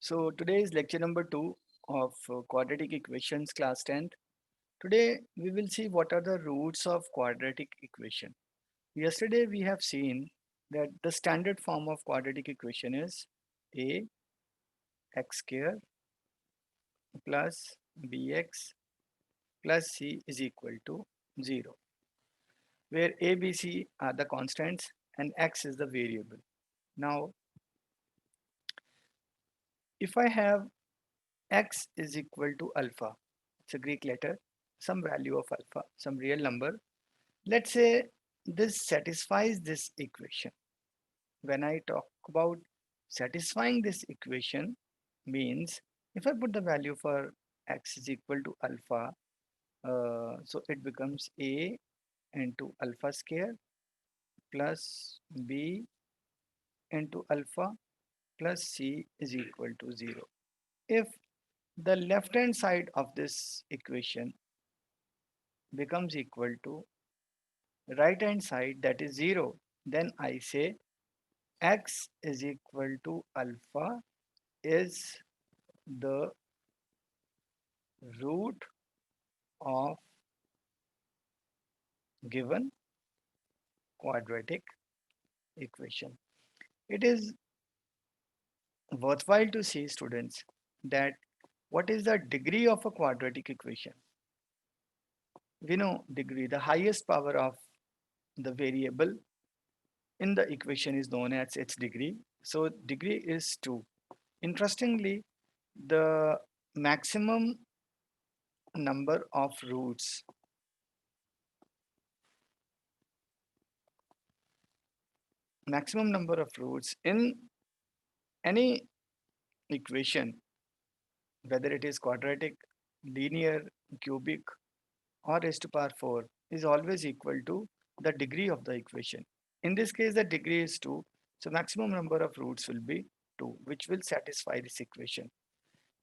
So today is lecture number 2 of quadratic equations class 10th. Today we will see what are the roots of quadratic equation. Yesterday we have seen that the standard form of quadratic equation is a x square plus bx plus c is equal to 0, where a, b, c are the constants and x is the variable. Now if I have x is equal to alpha, it's a Greek letter, some value of alpha, some real number. Let's say this satisfies this equation. When I talk about satisfying this equation, means if I put the value for x is equal to alpha, so it becomes a into alpha square plus b into alpha plus c is equal to 0. If the left hand side of this equation becomes equal to right hand side, that is 0, then I say x is equal to alpha is the root of given quadratic equation. It is worthwhile to see, students, that what is the degree of a quadratic equation. We know degree, the highest power of the variable in the equation is known as its degree. So degree is 2. Interestingly, the maximum number of roots, in any equation, whether it is quadratic, linear, cubic, or raised to power 4, is always equal to the degree of the equation. In this case, the degree is 2, so maximum number of roots will be 2, which will satisfy this equation.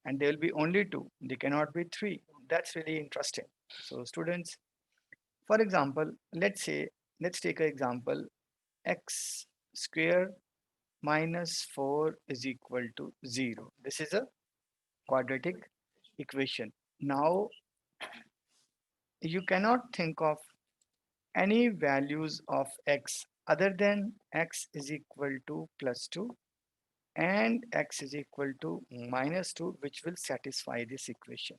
And there will be only 2, they cannot be 3. That's really interesting. So students, for example, let's take an example, x square minus 4 is equal to 0. This is a quadratic equation. Now you cannot think of any values of x other than x is equal to plus 2 and x is equal to minus 2, which will satisfy this equation.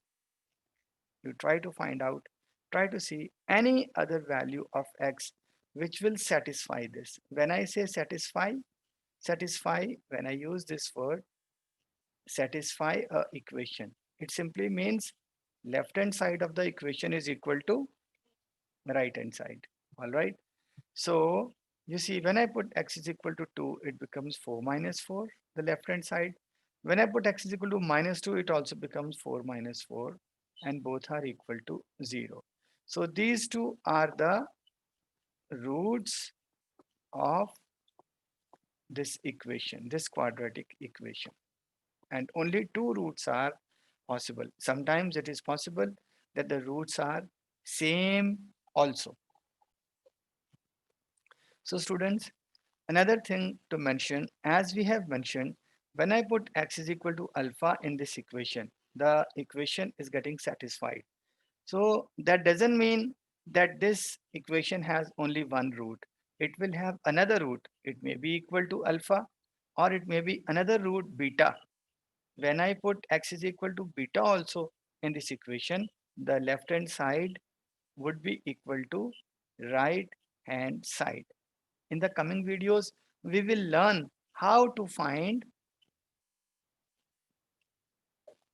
You try to find out, try to see any other value of x which will satisfy this. When I say satisfy, when I use this word satisfy a equation, it simply means left hand side of the equation is equal to right hand side. All right. So you see, when I put x is equal to 2, it becomes 4 minus 4, the left hand side. When I put x is equal to minus 2, it also becomes 4 minus 4, and both are equal to 0. So these two are the roots of this equation, this quadratic equation. And only two roots are possible. Sometimes it is possible that the roots are same also. So students, another thing to mention, as we have mentioned, when I put x is equal to alpha in this equation, the equation is getting satisfied. So that doesn't mean that this equation has only one root. It will have another root. It may be equal to alpha, or it may be another root beta. When I put x is equal to beta also in this equation, the left hand side would be equal to right hand side. In the coming videos, we will learn how to find,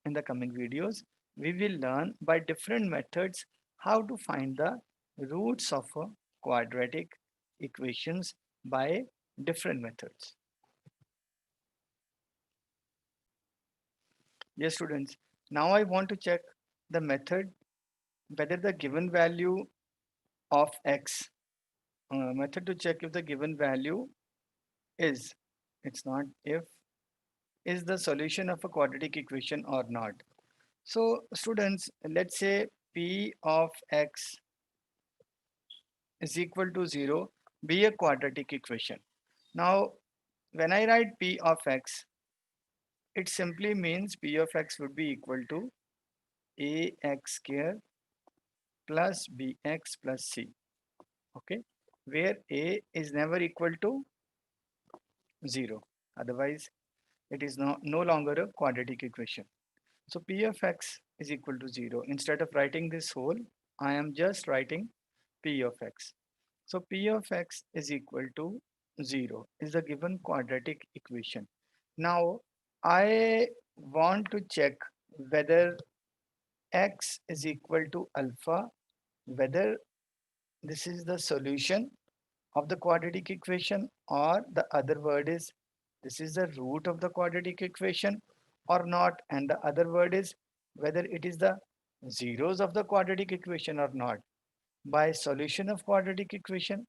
in the coming videos, we will learn by different methods how to find the roots of a quadratic equations by different methods. Yes, students. Now I want to check the method whether the given value of x, method to check if the given value is, it's not if, is the solution of a quadratic equation or not. So students, let's say p of x is equal to 0 be a quadratic equation. Now when I write p of x, it simply means P of x would be equal to ax square plus bx plus c. Okay, where a is never equal to 0. Otherwise, it is no longer a quadratic equation. So P of x is equal to 0. Instead of writing this whole, I am just writing P of x. So P of x is equal to 0 is the given quadratic equation. Now I want to check whether x is equal to alpha, whether this is the solution of the quadratic equation, or the other word is this is the root of the quadratic equation or not, and the other word is whether it is the zeros of the quadratic equation or not. By solution of quadratic equation,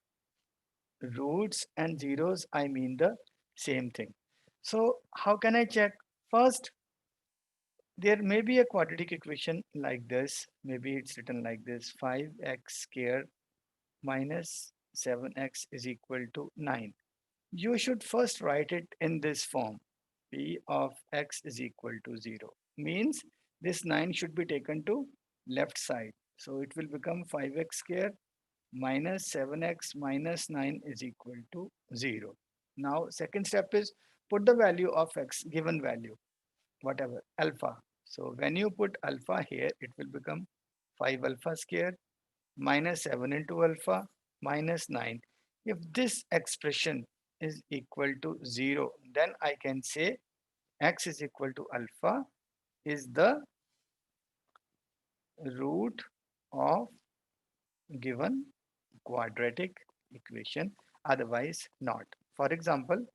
roots and zeros, I mean the same thing. So how can I check? First, there may be a quadratic equation like this. Maybe it's written like this: 5x squared minus 7x is equal to 9. You should first write it in this form. P of x is equal to 0. Means this 9 should be taken to left side. So it will become 5x squared minus 7x minus 9 is equal to 0. Now second step is put the value of x, given value, whatever, alpha. So when you put alpha here, it will become 5 alpha squared minus 7 into alpha minus 9. If this expression is equal to 0, then I can say x is equal to alpha is the root of given quadratic equation, otherwise not. For example,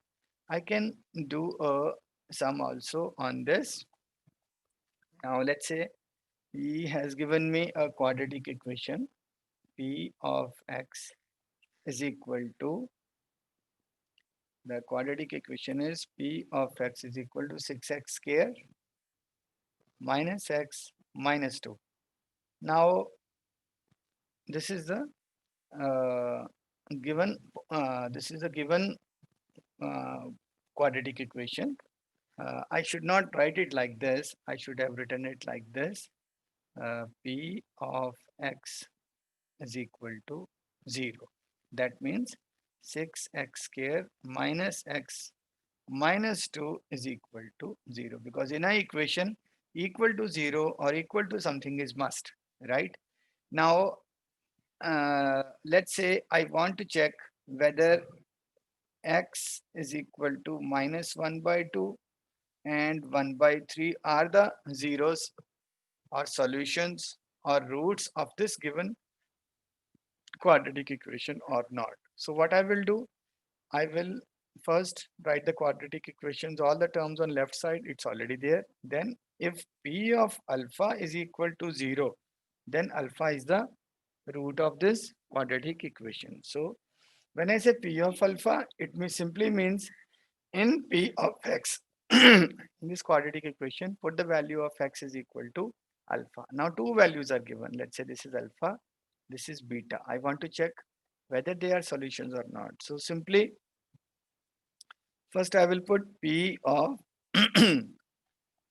I can do a sum also on this. Now let's say he has given me a quadratic equation. P of x is equal to, the quadratic equation is P of x is equal to 6x square minus x minus 2. Now this is the uh, given this is a given uh, quadratic equation. I should not write it like this. I should have written it like this. P of x is equal to 0. That means 6x square minus x minus 2 is equal to 0, because in a equation equal to 0 or equal to something is must, right? Now let's say I want to check whether x is equal to minus 1 by 2 and 1 by 3 are the zeros or solutions or roots of this given quadratic equation or not. So what I will do, I will first write the quadratic equations, all the terms on left side, it's already there. Then if P of alpha is equal to 0, then alpha is the root of this quadratic equation. So when I say P of alpha, it simply means in P of x, in this quadratic equation, put the value of x is equal to alpha. Now two values are given. Let's say this is alpha, this is beta. I want to check whether they are solutions or not. So simply, first I will put P of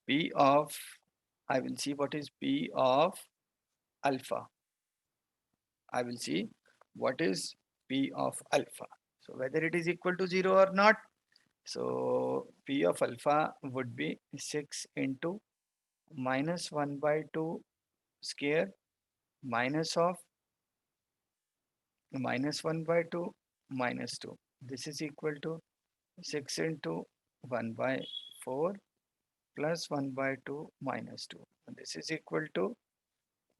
P of, I will see what is P of alpha. I will see what is P of alpha. So whether it is equal to 0 or not. So P of alpha would be 6 into minus 1 by 2 square minus of minus 1 by 2 minus 2. This is equal to 6 into 1 by 4 plus 1 by 2 minus 2. This is equal to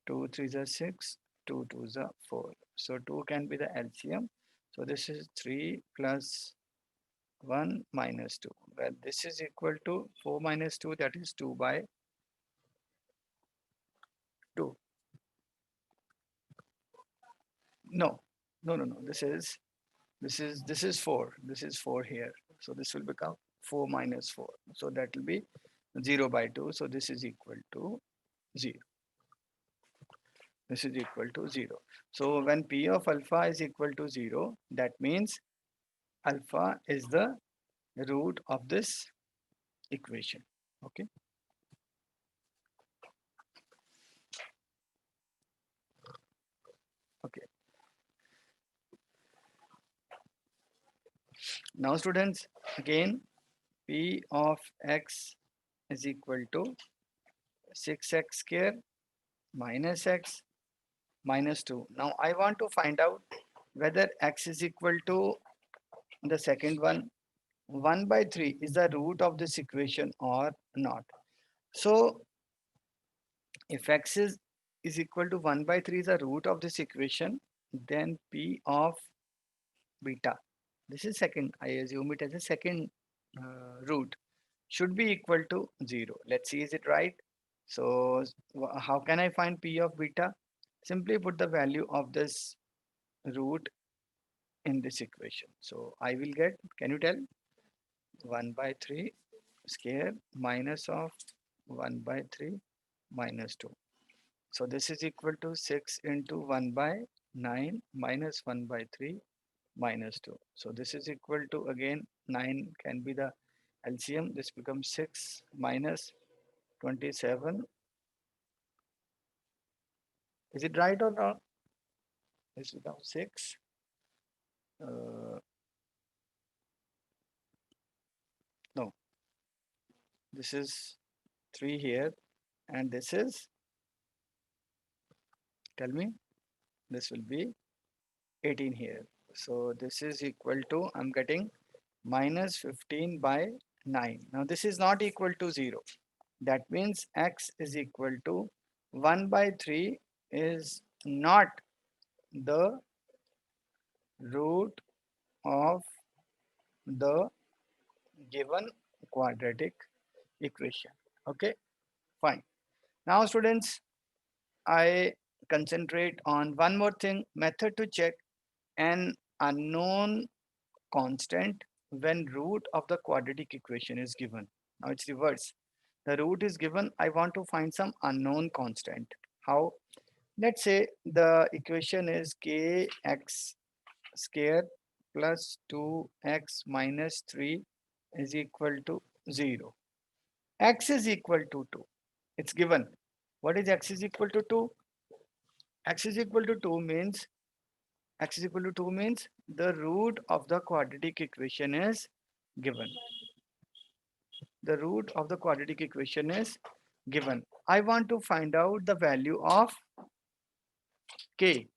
2 3s are 6, 2 2s are 4. So 2 can be the LCM. So this is 3 plus 1 minus 2. Well, this is equal to 4 minus 2, that is 2 by 2. No, no, no, no. This is 4. This is 4 here. So this will become 4 minus 4. So that will be 0 by 2. So this is equal to 0. This is equal to 0. So when P of alpha is equal to 0, that means alpha is the root of this equation. Okay. Okay. Now students, again p of x is equal to 6x square minus x minus 2. Now I want to find out whether x is equal to the second one 1 by 3 is the root of this equation or not. So if is equal to 1 by 3 is the root of this equation, then p of beta, this is second, I assume it as a second root, should be equal to 0. Let's see, is it right? So how can I find p of beta? Simply put the value of this root in this equation. So I will get, can you tell? 1 by 3 square minus of 1 by 3 minus 2. So this is equal to 6 into 1 by 9 minus 1 by 3 minus 2. So this is equal to, again 9 can be the LCM. This becomes 6 minus 27. Is it right or not? This becomes 6. Uh, no, this is 3 here, and this is, tell me, this will be 18 here. So this is equal to, I'm getting minus 15 by 9. Now this is not equal to 0. That means x is equal to 1 by 3 is not the root of the given quadratic equation. Okay, fine. Now students, I concentrate on one more thing, method to check an unknown constant when root of the quadratic equation is given. Now it's reverse. The root is given. I want to find some unknown constant. How? Let's say the equation is kx square plus 2x minus 3 is equal to 0. X is equal to 2. It's given. What is x is equal to 2? X is equal to 2 means x is equal to 2 means the root of the quadratic equation is given. The root of the quadratic equation is given. I want to find out the value of k,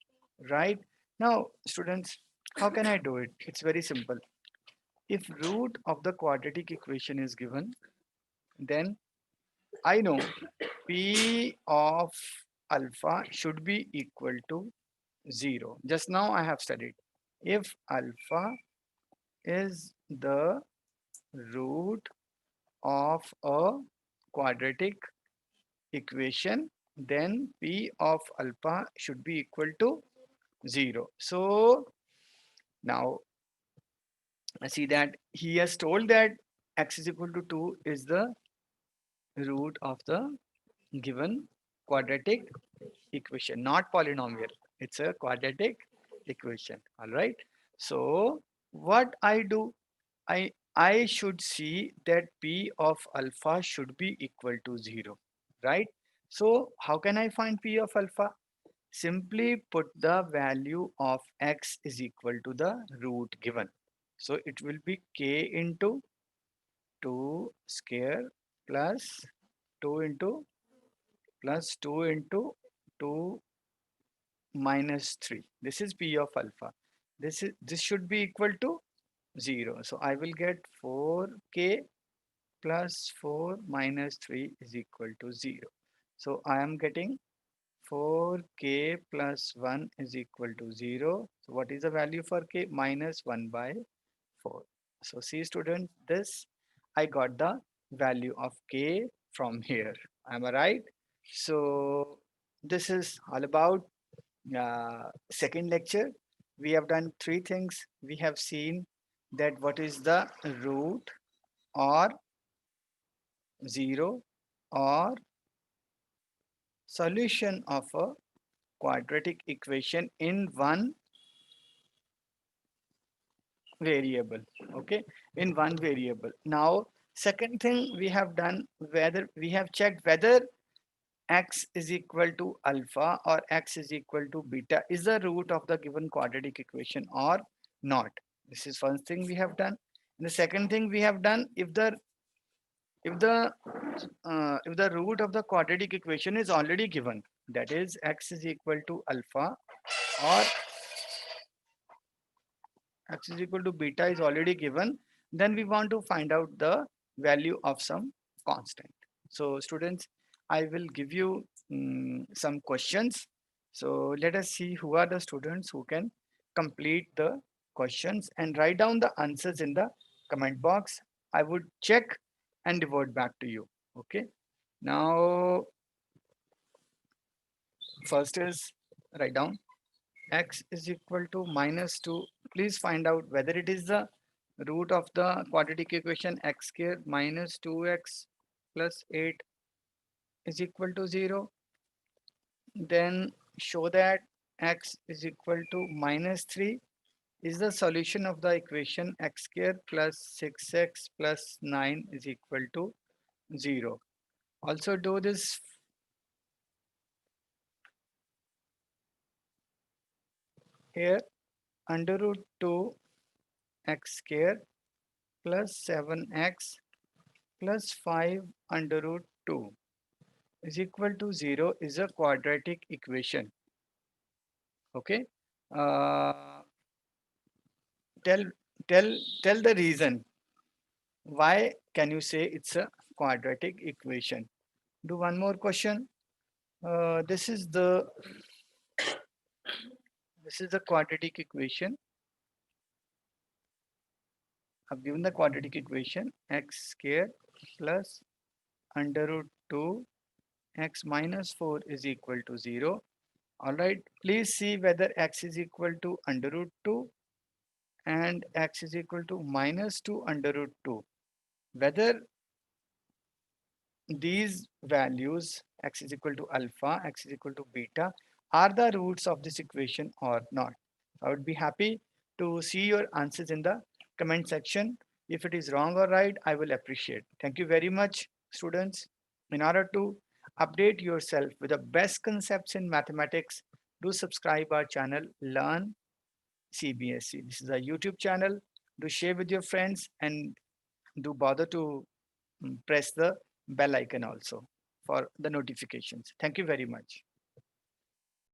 right? Now, students, how can I do it? It's very simple. If root of the quadratic equation is given, then I know p of alpha should be equal to 0. Just now I have studied. If alpha is the root of a quadratic equation, then p of alpha should be equal to 0. So now I see that he has told that x is equal to 2 is the root of the given quadratic equation, not polynomial. It's a quadratic equation. All right. So what I do, I should see that p of alpha should be equal to 0, right? So how can I find p of alpha? Simply put the value of x is equal to the root given. So it will be k into 2 square plus 2 into plus 2 into 2 minus 3. This is p of alpha. This should be equal to 0. So I will get 4k plus 4 minus 3 is equal to 0. So I am getting 4k plus 1 is equal to 0. So what is the value for k? Minus 1 by 4. So see student, this I got the value of k from here. Am I right? So this is all about second lecture. We have done three things. We have seen that what is the root or 0 or solution of a quadratic equation in one variable. Okay, in one variable. Now Second thing we have done, whether we have checked whether x is equal to alpha or x is equal to beta is the root of the given quadratic equation or not. This is first thing we have done. And the second thing we have done, if the if the root of the quadratic equation is already given, that is x is equal to alpha or x is equal to beta is already given, then we want to find out the value of some constant. So students, I will give you some questions. So let us see who are the students who can complete the questions and write down the answers in the comment box. I would check and revert back to you. Okay. Now, first is write down x is equal to minus 2. Please find out whether it is the root of the quadratic equation x square minus 2x plus 8 is equal to 0. Then show that x is equal to minus 3 is the solution of the equation x square plus 6x plus 9 is equal to 0. Also do this here, under root 2 x square plus 7x plus 5 under root 2 is equal to 0 is a quadratic equation. Okay. Uh, tell tell the reason why can you say it's a quadratic equation. Do one more question. This is the quadratic equation. I've given the quadratic equation x square plus under root 2 x minus 4 is equal to 0. All right, please see whether x is equal to under root 2 and x is equal to minus 2 under root 2. Whether these values x is equal to alpha, x is equal to beta are the roots of this equation or not. I would be happy to see your answers in the comment section. If it is wrong or right, I will appreciate. Thank you very much, students. In order to update yourself with the best concepts in mathematics, do subscribe our channel Learn CBSE. This is a YouTube channel. Do share with your friends and do bother to press the bell icon also for the notifications. Thank you very much.